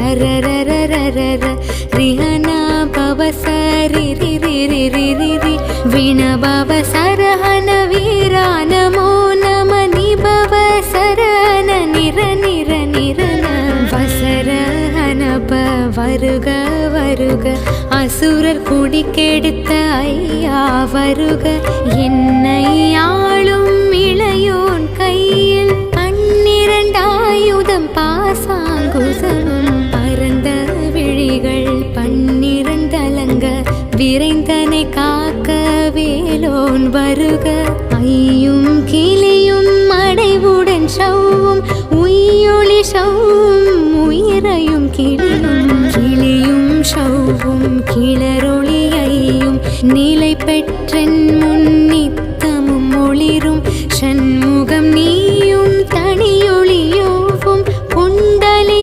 பவசரரரரரர ரிஹனா பவசரிரிரிரிரிரி விணபவ சரஹன வீரா நமோ நம நிபவ சரண நிர நிர நிரன வசரஹனப வருக வருக அசுரர் குடிக்கெடுத்த ஐயா வருக என்னை ஆளும் இளையோன் கையில் பன்னிரண்டாயுதம் பாசாங்குசமும் பரந்த விழிகள் பன்னிரண்டலங்க விரைந்தனை காக்க வேலோன் வருக ஐயும் கிளியும் அடைவுடன் சவ்வும் உய்யொளி சவ்வும் உயிரையும் கிளியும் சவ்வும் கிளரொளியையும் நிலை பெற்றன் முன் நித்தமும் ஒளிரும் சண்முகம் நீ